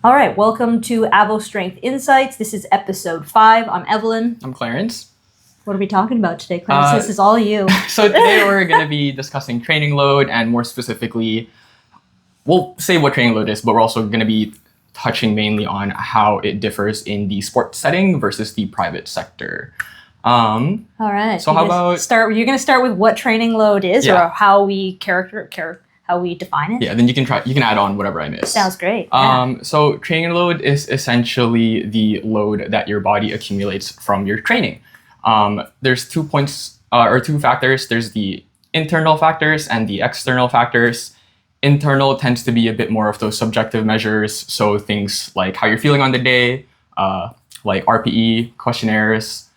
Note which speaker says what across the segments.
Speaker 1: All right, welcome to Avos Strength Insights. This is episode 5. I'm Evelyn.
Speaker 2: I'm Clarence.
Speaker 1: What are we talking about today, Clarence? This is all you.
Speaker 2: So today we're going to be discussing training load, and more specifically, we'll say what training load is, but we're also going to be touching mainly on how it differs in the sports setting versus the private sector.
Speaker 1: All right.
Speaker 2: So how about
Speaker 1: you're going to start with what training load is,
Speaker 2: Yeah.
Speaker 1: or how we how we define it?
Speaker 2: Yeah, then you can add on whatever I missed.
Speaker 1: Sounds great.
Speaker 2: So training load is essentially the load that your body accumulates from your training. There's 2 points or 2 factors. There's the internal factors and the external factors. Internal tends to be a bit more of those subjective measures. So things like how you're feeling on the day, like RPE, questionnaires,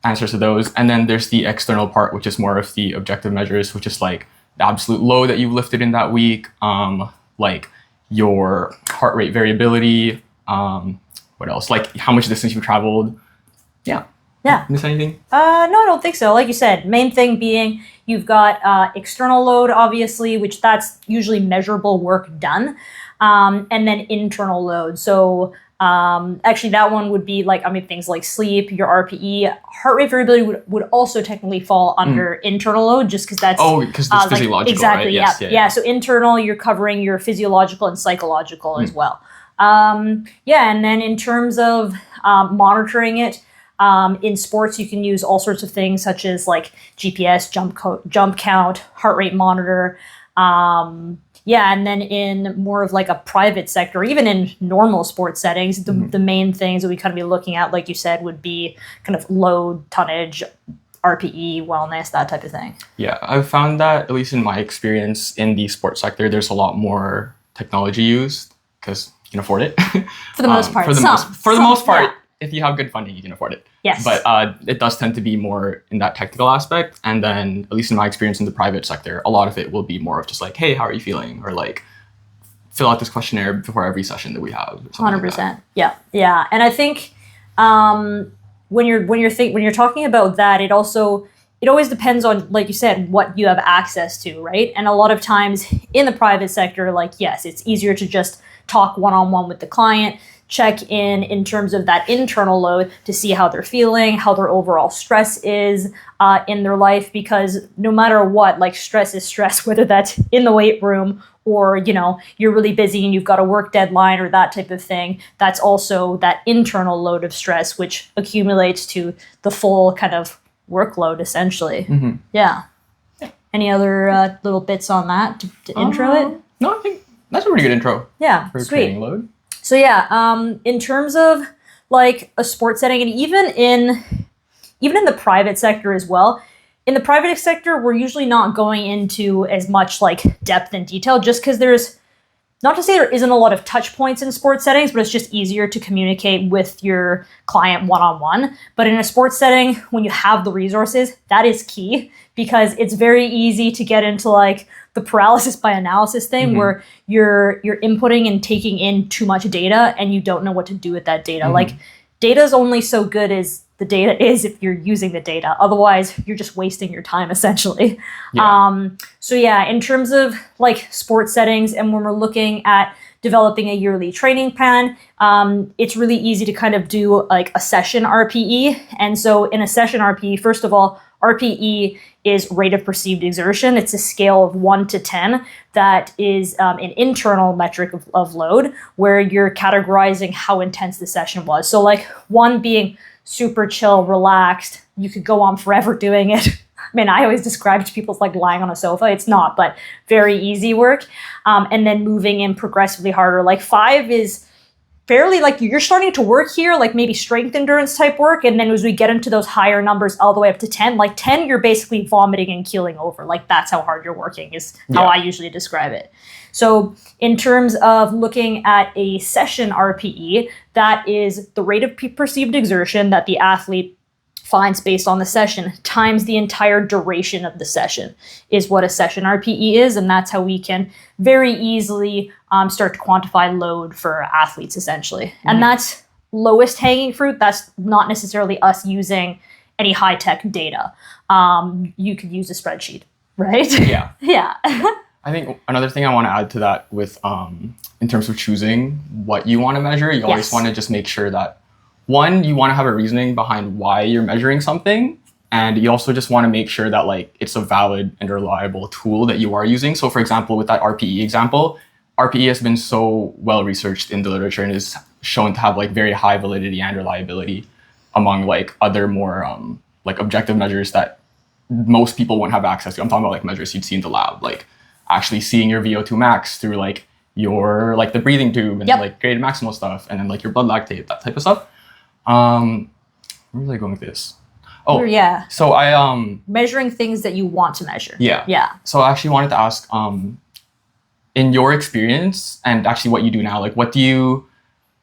Speaker 2: answers to those. And then there's the external part, which is more of the objective measures, which is like the absolute load that you've lifted in that week, like your heart rate variability, what else? Like how much distance you traveled. Yeah. Miss anything?
Speaker 1: No, I don't think so. Like you said, main thing being you've got external load, obviously, which that's usually measurable work done, and then internal load. So actually that one would be like, things like sleep, your RPE, heart rate variability would also technically fall under internal load, just because that's...
Speaker 2: Oh, because it's physiological,
Speaker 1: exactly,
Speaker 2: right?
Speaker 1: Yes, yeah. So internal, you're covering your physiological and psychological as well. And then in terms of monitoring it, in sports, you can use all sorts of things such as like GPS, jump count, heart rate monitor. And then in more of like a private sector, even in normal sports settings, the main things that we kind of be looking at, like you said, would be kind of load, tonnage, RPE, wellness, that type of thing.
Speaker 2: Yeah, I've found that, at least in my experience in the sports sector, there's a lot more technology used because you can afford it.
Speaker 1: For the most part.
Speaker 2: For the most part,
Speaker 1: yeah.
Speaker 2: If you have good funding, you can afford it.
Speaker 1: Yes.
Speaker 2: But it does tend to be more in that technical aspect. And then, at least in my experience in the private sector, a lot of it will be more of just like, hey, how are you feeling? Or like, fill out this questionnaire before every session that we have.
Speaker 1: 100%. Like yeah. And I think when you're talking about that, it always depends on, like you said, what you have access to, right? And a lot of times in the private sector, like, yes, it's easier to just talk one-on-one with the client, check in terms of that internal load to see how they're feeling, how their overall stress is in their life, because no matter what, like stress is stress, whether that's in the weight room or, you're really busy and you've got a work deadline or that type of thing. That's also that internal load of stress, which accumulates to the full kind of workload, essentially. Mm-hmm. Yeah. Any other little bits on that to intro it?
Speaker 2: No, I think that's a pretty good intro.
Speaker 1: Yeah,
Speaker 2: for
Speaker 1: sweet.
Speaker 2: Training load.
Speaker 1: So in terms of like a sports setting, and even in the private sector as well, in the private sector, we're usually not going into as much like depth and detail, just because there's, not to say there isn't a lot of touch points in sports settings, but it's just easier to communicate with your client one-on-one. But in a sports setting, when you have the resources, that is key, because it's very easy to get into like the paralysis by analysis thing, where you're inputting and taking in too much data and you don't know what to do with that data. Like, data is only so good as the data is if you're using the data. Otherwise, you're just wasting your time, essentially.
Speaker 2: Yeah.
Speaker 1: In terms of like sports settings, and when we're looking at developing a yearly training plan, it's really easy to kind of do like a session RPE. And so in a session RPE, first of all, RPE is rate of perceived exertion. It's a scale of 1 to 10 that is an internal metric of load, where you're categorizing how intense the session was. So like 1 being super chill, relaxed, you could go on forever doing it. I always describe it to people as like lying on a sofa. It's not, but very easy work. And then moving in progressively harder. Like 5 is fairly like you're starting to work here, like maybe strength endurance type work. And then as we get into those higher numbers all the way up to 10, like 10, you're basically vomiting and keeling over. Like that's how hard you're working is how I usually describe it. So in terms of looking at a session RPE, that is the rate of perceived exertion that the athlete finds based on the session times the entire duration of the session is what a session RPE is. And that's how we can very easily start to quantify load for athletes, essentially. And that's lowest hanging fruit. That's not necessarily us using any high-tech data. You could use a spreadsheet, right?
Speaker 2: Yeah.
Speaker 1: Yeah.
Speaker 2: I think another thing I want to add to that with in terms of choosing what you want to measure, you always want to just make sure that one, you want to have a reasoning behind why you're measuring something. And you also just want to make sure that like it's a valid and reliable tool that you are using. So for example, with that RPE example, RPE has been so well researched in the literature and is shown to have like very high validity and reliability among like other more like objective measures that most people won't have access to. I'm talking about like measures you'd see in the lab, like actually seeing your VO2 max through like your like the breathing tube and like graded maximal stuff, and then like your blood lactate, that type of stuff. Where was I going with this? Oh, yeah. So I
Speaker 1: measuring things that you want to measure.
Speaker 2: Yeah.
Speaker 1: Yeah.
Speaker 2: So I actually wanted to ask, in your experience and actually what you do now, like what do you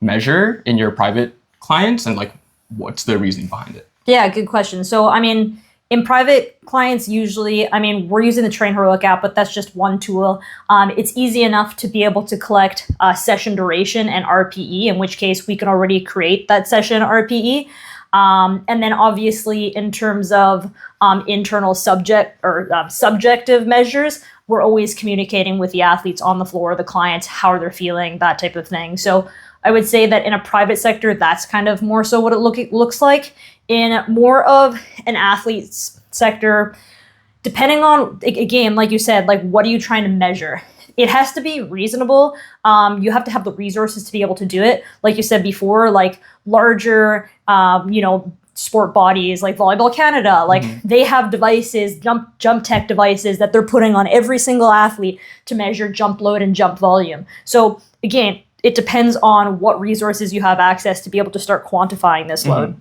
Speaker 2: measure in your private clients, and like what's the reasoning behind it?
Speaker 1: Yeah, good question. So I mean, in private clients, usually, I mean, we're using the Train Heroic app, but that's just one tool. It's easy enough to be able to collect session duration and RPE, in which case we can already create that session RPE. And then obviously in terms of internal subjective measures, we're always communicating with the athletes on the floor, the clients, how they're feeling, that type of thing. So I would say that in a private sector, that's kind of more so what it looks like. In more of an athlete's sector, depending on, again, like you said, like what are you trying to measure? It has to be reasonable. You have to have the resources to be able to do it. Like you said before, like larger, sport bodies like Volleyball Canada, like they have devices, jump tech devices that they're putting on every single athlete to measure jump load and jump volume. So again, it depends on what resources you have access to be able to start quantifying this load.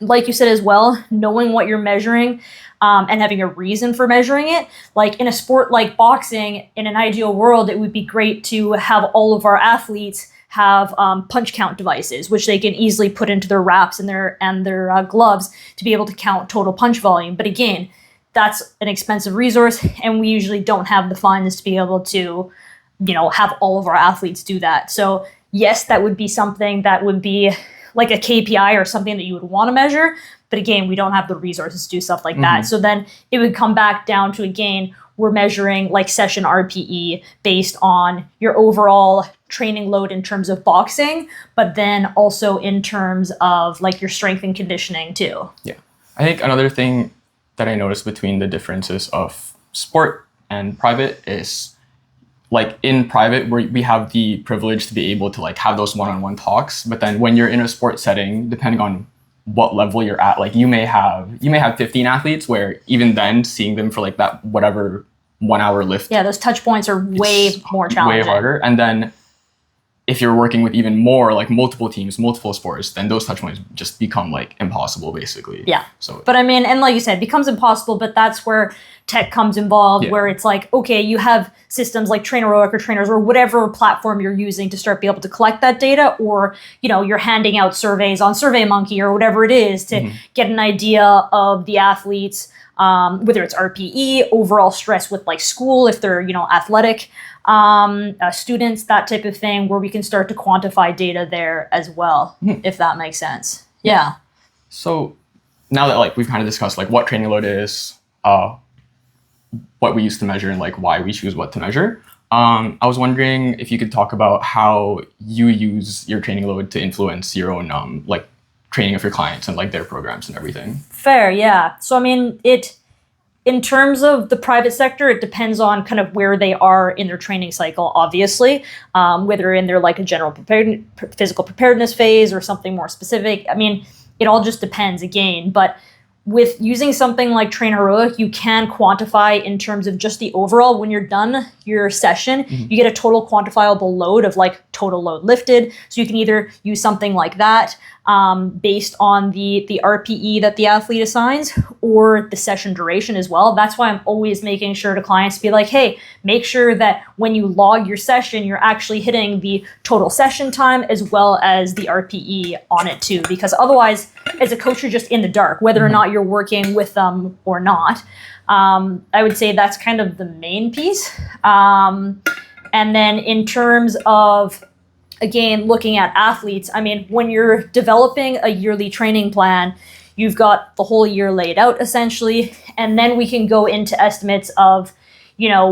Speaker 1: Like you said as well, knowing what you're measuring and having a reason for measuring it. Like in a sport like boxing, in an ideal world, it would be great to have all of our athletes have punch count devices, which they can easily put into their wraps and their gloves to be able to count total punch volume. But again, that's an expensive resource, and we usually don't have the funds to be able to, have all of our athletes do that. So yes, that would be something that would be like a KPI or something that you would want to measure. But again, we don't have the resources to do stuff like that. So then it would come back down to, again, we're measuring like session RPE based on your overall training load in terms of boxing, but then also in terms of like your strength and conditioning too.
Speaker 2: Yeah. I think another thing that I noticed between the differences of sport and private is like in private, we have the privilege to be able to like have those one-on-one talks. But then when you're in a sports setting, depending on what level you're at, like you may have 15 athletes, where even then seeing them for like that whatever 1 hour lift.
Speaker 1: Yeah, those touch points are way more challenging.
Speaker 2: Way harder. And then if you're working with even more like multiple teams, multiple sports, then those touch points just become like impossible basically.
Speaker 1: Yeah.
Speaker 2: So,
Speaker 1: but I mean, and like you said, it becomes impossible, but that's where tech comes involved, where it's like, okay, you have systems like Train Heroic or Trainers or whatever platform you're using to start be able to collect that data, or, you're handing out surveys on SurveyMonkey or whatever it is to get an idea of the athletes, whether it's RPE, overall stress with like school, if they're, athletic, students, that type of thing, where we can start to quantify data there as well, if that makes sense. Yeah.
Speaker 2: So now that like we've kind of discussed like what training load is, what we use to measure, and like why we choose what to measure, I was wondering if you could talk about how you use your training load to influence your own like training of your clients and like their programs and everything.
Speaker 1: Fair, yeah. So I mean, in terms of the private sector, it depends on kind of where they are in their training cycle, obviously, whether in their like a general physical preparedness phase or something more specific. I mean, it all just depends again. But with using something like Train Heroic, you can quantify in terms of just the overall, when you're done your session, you get a total quantifiable load of like total load lifted. So you can either use something like that based on the RPE that the athlete assigns, or the session duration as well. That's why I'm always making sure to clients to be like, hey, make sure that when you log your session, you're actually hitting the total session time as well as the RPE on it too. Because otherwise, as a coach, you're just in the dark, whether or not you're working with them or not. I would say that's kind of the main piece. And then in terms of, again, looking at athletes, I mean, when you're developing a yearly training plan, you've got the whole year laid out essentially, and then we can go into estimates of,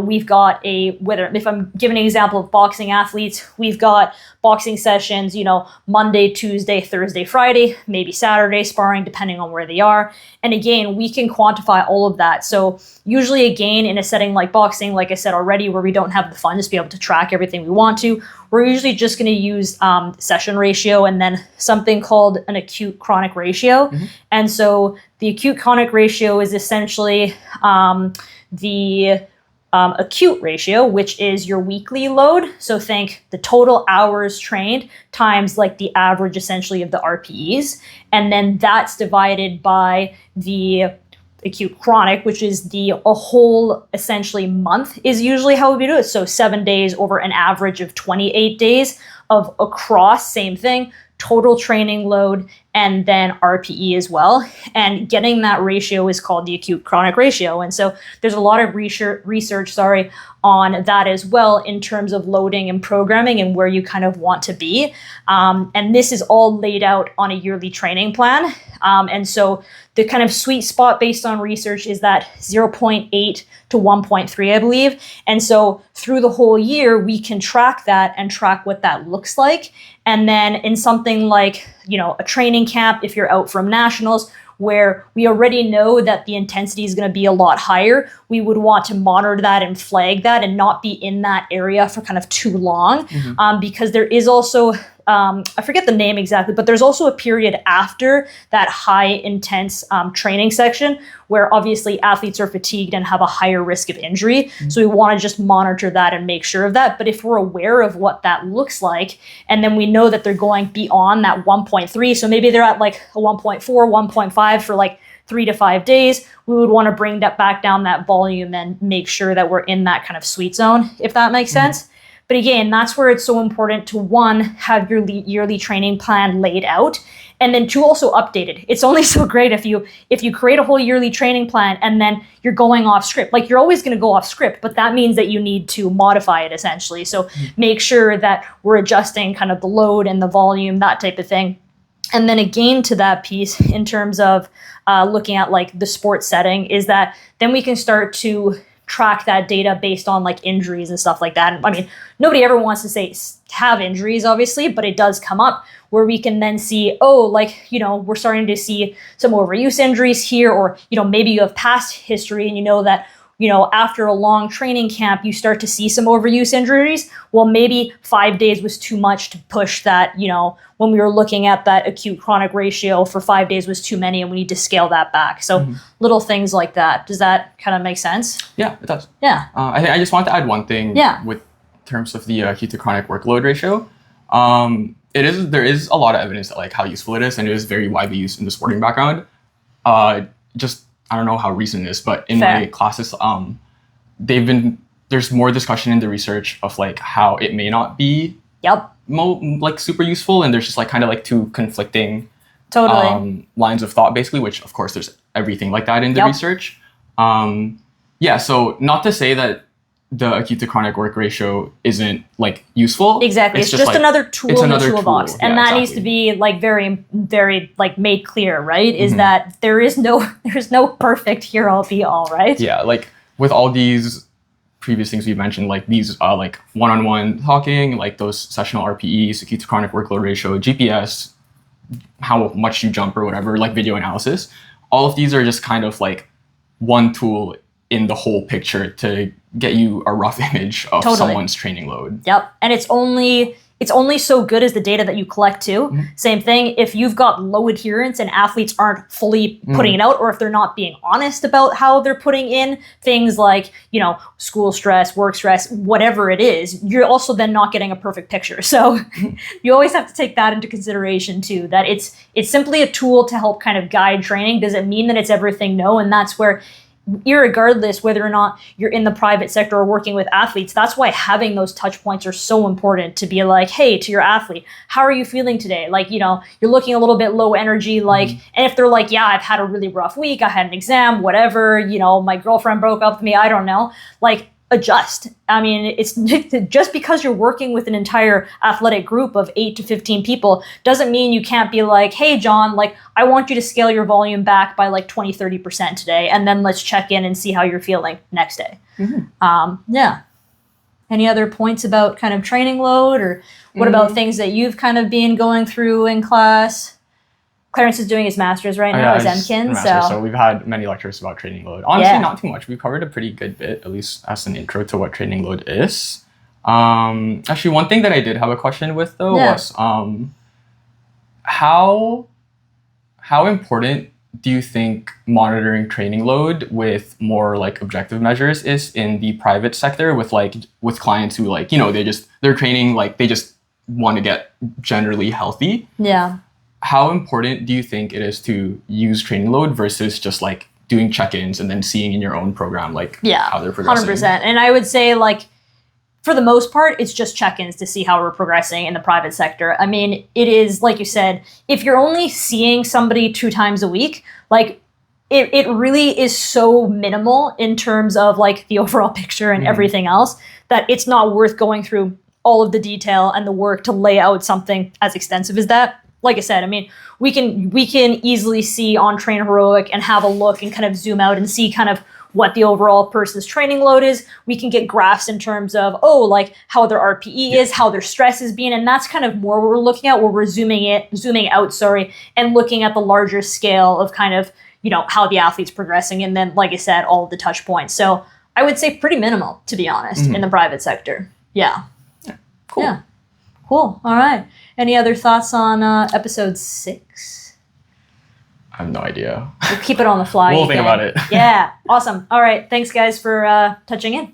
Speaker 1: we've got if I'm giving an example of boxing athletes, we've got boxing sessions, Monday, Tuesday, Thursday, Friday, maybe Saturday sparring, depending on where they are. And again, we can quantify all of that. So usually, again, in a setting like boxing, like I said already, where we don't have the funds to be able to track everything we want to, we're usually just going to use session ratio and then something called an acute chronic ratio. And so the acute chronic ratio is essentially the acute ratio, which is your weekly load. So think the total hours trained times like the average essentially of the RPEs. And then that's divided by the acute chronic, which is a whole essentially month is usually how we do it. So 7 days over an average of 28 days of across, same thing, total training load, and then RPE as well. And getting that ratio is called the acute chronic ratio. And so there's a lot of research on that as well in terms of loading and programming and where you kind of want to be. And this is all laid out on a yearly training plan. And so the kind of sweet spot based on research is that 0.8 to 1.3, I believe. And so through the whole year, we can track that and track what that looks like. And then in something like, a training camp, if you're out from nationals, where we already know that the intensity is going to be a lot higher, we would want to monitor that and flag that and not be in that area for kind of too long. Because there is also, I forget the name exactly, but there's also a period after that high intense training section where obviously athletes are fatigued and have a higher risk of injury. So we want to just monitor that and make sure of that. But if we're aware of what that looks like, and then we know that they're going beyond that 1.3, so maybe they're at like a 1.4, 1.5 for like 3 to 5 days, we would want to bring that back down that volume and make sure that we're in that kind of sweet zone, if that makes sense. But again, that's where it's so important to, one, have your yearly training plan laid out, and then two, also updated. It's only so great if you create a whole yearly training plan and then you're going off script. Like, you're always going to go off script, but that means that you need to modify it essentially. So make sure that we're adjusting kind of the load and the volume, that type of thing. And then again, to that piece in terms of looking at like the sports setting, is that then we can start to track that data based on like injuries and stuff like that. I mean, nobody ever wants to have injuries, obviously, but it does come up where we can then see, we're starting to see some overuse injuries here, or, maybe you have past history and you know that, after a long training camp, you start to see some overuse injuries. Well, maybe 5 days was too much to push that, when we were looking at that acute chronic ratio for 5 days was too many and we need to scale that back. So little things like that. Does that kind of make sense?
Speaker 2: Yeah, it does.
Speaker 1: Yeah.
Speaker 2: I just want to add one thing with terms of the acute to chronic workload ratio. There is a lot of evidence that like how useful it is, and it is very widely used in the sporting background. I don't know how recent it is, but in my classes, there's more discussion in the research of like how it may not be like super useful, and there's just like kind of like two conflicting lines of thought basically, which of course there's everything like that in the research. So not to say that the acute to chronic work ratio isn't like useful.
Speaker 1: Exactly. It's just like, another tool in the toolbox. And that needs to be like very, very like made clear, right? Is that there's no perfect here all be all, right?
Speaker 2: Yeah, like with all these previous things we mentioned, like these like one-on-one talking, like those sessional RPEs, acute to chronic workload ratio, GPS, how much you jump or whatever, like video analysis, all of these are just kind of like one tool in the whole picture to get you a rough image of someone's training load.
Speaker 1: Yep. And it's only so good as the data that you collect too. Same thing, if you've got low adherence and athletes aren't fully putting it out, or if they're not being honest about how they're putting in things like, school stress, work stress, whatever it is, you're also then not getting a perfect picture. So you always have to take that into consideration too, that it's simply a tool to help kind of guide training. Does it mean that it's everything? No. And that's where, irregardless whether or not you're in the private sector or working with athletes, that's why having those touch points are so important, to be like, hey, to your athlete, how are you feeling today? Like, you're looking a little bit low energy, like, and if they're like, yeah, I've had a really rough week, I had an exam, whatever, my girlfriend broke up with me, I don't know, like, adjust. I mean, it's just because you're working with an entire athletic group of 8 to 15 people doesn't mean you can't be like, hey, John, like, I want you to scale your volume back by like 20, 30% today. And then let's check in and see how you're feeling next day. Yeah. Any other points about kind of training load, or what about things that you've kind of been going through in class? Clarence is doing his master's right now, his MKIN.
Speaker 2: So we've had many lectures about training load. Honestly, not too much. We've covered a pretty good bit, at least as an intro to what training load is. Actually, one thing that I did have a question with though was how important do you think monitoring training load with more like objective measures is in the private sector with clients who like, they're training, like they just want to get generally healthy?
Speaker 1: Yeah.
Speaker 2: How important do you think it is to use training load versus just like doing check-ins and then seeing in your own program like how they're progressing?
Speaker 1: 100%. And I would say like for the most part, it's just check-ins to see how we're progressing in the private sector. I mean, it is like you said, if you're only seeing somebody 2 times a week, like it really is so minimal in terms of like the overall picture and everything else that it's not worth going through all of the detail and the work to lay out something as extensive as that. Like I said, I mean, we can easily see on Train Heroic and have a look and kind of zoom out and see kind of what the overall person's training load is. We can get graphs in terms of, like how their RPE is, how their stress is being. And that's kind of more what we're looking at, where we're zooming out, and looking at the larger scale of kind of, how the athlete's progressing. And then, like I said, all of the touch points. So I would say pretty minimal, to be honest, in the private sector. Yeah.
Speaker 2: Cool.
Speaker 1: Yeah. Cool. All right. Any other thoughts on episode 6?
Speaker 2: I have no idea.
Speaker 1: We'll keep it on the fly.
Speaker 2: We'll think about it.
Speaker 1: Yeah. Awesome. All right. Thanks, guys, for touching in.